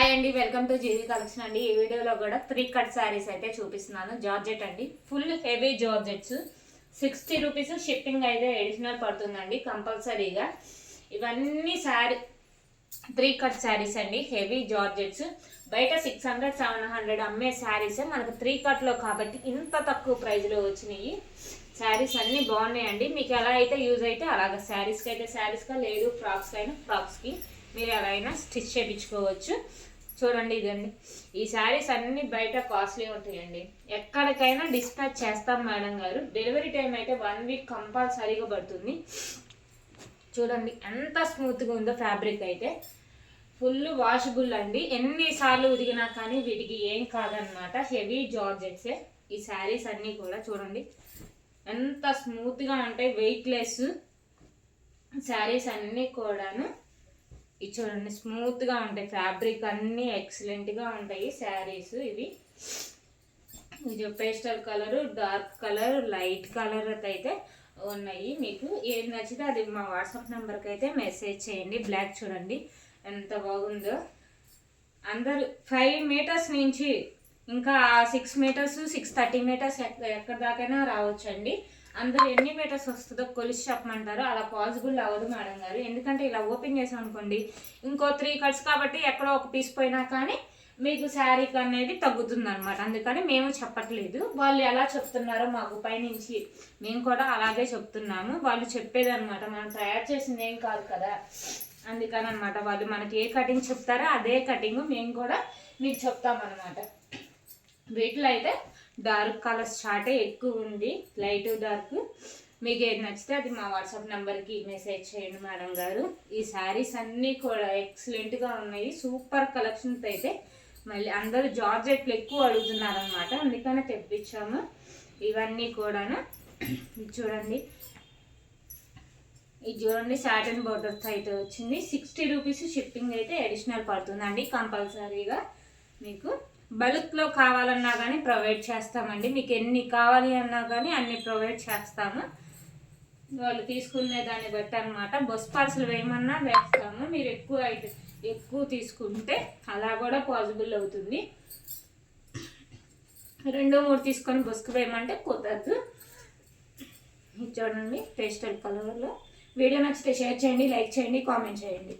Hi అండి, welcome to GV collection అండి. ఈ వీడియోలో కూడా 3 కట్ శారీస్ అయితే చూపిస్తున్నాను. జార్జెట్ అండి, full heavy georgettes. 60 rupees shipping అయితే అడిషనల్ పడుతుందండి కంపల్సరీగా. ఇవన్నీ శారీ 3 కట్ శారీస్ అండి, హెవీ జార్జెట్స్. బయట 600-700 అమ్మే శారీసే మనకు 3 కట్లో కాబట్టి ఇంత తక్కువ ప్రైస్లో వచ్చినాయి. శారీస్ అన్నీ బాగున్నాయండి. మీకు ఎలా అయితే యూజ్ అయితే అలాగ శారీస్కి అయితే శారీస్గా, లేదు ఫ్రాక్స్కి అయినా ఫ్రాక్స్కి మీరు ఎలా అయినా స్టిచ్ చేయించుకోవచ్చు. చూడండి, ఇదండి. ఈ శారీస్ అన్నీ బయట కాస్ట్లీ ఉంటాయండి. ఎక్కడికైనా డిస్పాచ్ చేస్తాం మేడం గారు. డెలివరీ టైం అయితే 1 వీక్ కంపల్సరీగా పడుతుంది. చూడండి ఎంత స్మూత్గా ఉందో ఫ్యాబ్రిక్ అయితే. ఫుల్ వాషబుల్ అండి. ఎన్నిసార్లు ఉదిగినా కానీ వీటికి ఏం కాదనమాట. హెవీ జార్జెట్సే ఈ శారీస్ అన్నీ కూడా. చూడండి ఎంత స్మూత్గా ఉంటాయి, వెయిట్లెస్ శారీస్ అన్నీ కూడాను. ఇది చూడండి స్మూత్గా ఉంటాయి, ఫ్యాబ్రిక్ అన్నీ ఎక్సలెంట్గా ఉంటాయి శారీస్. ఇది pastel colour, dark colour, light colour అయితే ఉన్నాయి. మీకు ఏది నచ్చితే అది మా వాట్సాప్ నెంబర్కి అయితే మెసేజ్ చేయండి. బ్లాక్ చూడండి ఎంత బాగుందో. అందరు 5 మీటర్స్ నుంచి ఇంకా 6 మీటర్స్, 630 మీటర్స్ ఎక్కడి దాకైనా రావచ్చండి. అందరు ఎన్ని మీటర్స్ వస్తుందో కొలిసి చెప్పమంటారు. అలా పాసిబుల్ అవ్వదు మేడం గారు. ఎందుకంటే ఇలా ఓపెన్ చేసాం అనుకోండి, ఇంకో 3 కట్స్ కాబట్టి ఎక్కడో ఒక పీస్ పోయినా కానీ మీకు శారీకి అనేది తగ్గుతుంది అనమాట. అందుకని మేము చెప్పట్లేదు. వాళ్ళు ఎలా చెప్తున్నారో మాకు పైనుంచి మేము కూడా అలాగే చెప్తున్నాము. వాళ్ళు చెప్పేది అనమాట, మనం తయారు చేసింది ఏం కాదు కదా. అందుకని అనమాట వాళ్ళు మనకి ఏ కటింగ్ చెప్తారో అదే కటింగ్ మేము కూడా మీకు చెప్తామన్నమాట. వీటిలో అయితే డార్క్ కలర్ స్టార్టే ఎక్కువ ఉంది, లైట్ డార్క్. మీకు ఏది నచ్చితే అది మా వాట్సాప్ నెంబర్కి మెసేజ్ చేయండి మేడం గారు. ఈ శారీస్ అన్నీ కూడా ఎక్సలెంట్గా ఉన్నాయి, సూపర్ కలెక్షన్స్ అయితే. మళ్ళీ అందరూ జార్జెట్లు ఎక్కువ అడుగుతున్నారనమాట, అందుకనే తెప్పించాము ఇవన్నీ కూడాను. ఇది చూడండి, ఇది చూడండి సాటిన్ బోర్డర్స్ అయితే వచ్చింది. 60 రూపీస్ షిప్పింగ్ అయితే అడిషనల్ పడుతుందండి కంపల్సరీగా. మీకు బల్క్లో కావాలన్నా కానీ ప్రొవైడ్ చేస్తామండి. మీకు ఎన్ని కావాలి అన్నా కానీ అన్ని ప్రొవైడ్ చేస్తాము. వాళ్ళు తీసుకునే దాన్ని బట్టి అనమాట. బస్ పార్సల్ వేయమన్నా వేస్తాము. మీరు ఎక్కువ తీసుకుంటే అలా కూడా పాసిబుల్ అవుతుంది. 2-3 తీసుకొని బస్కు వేయమంటే కుదరదు. చూడండి పేస్టల్ కలర్లో. వీడియో నచ్చితే షేర్ చేయండి, లైక్ చేయండి, కామెంట్ చేయండి.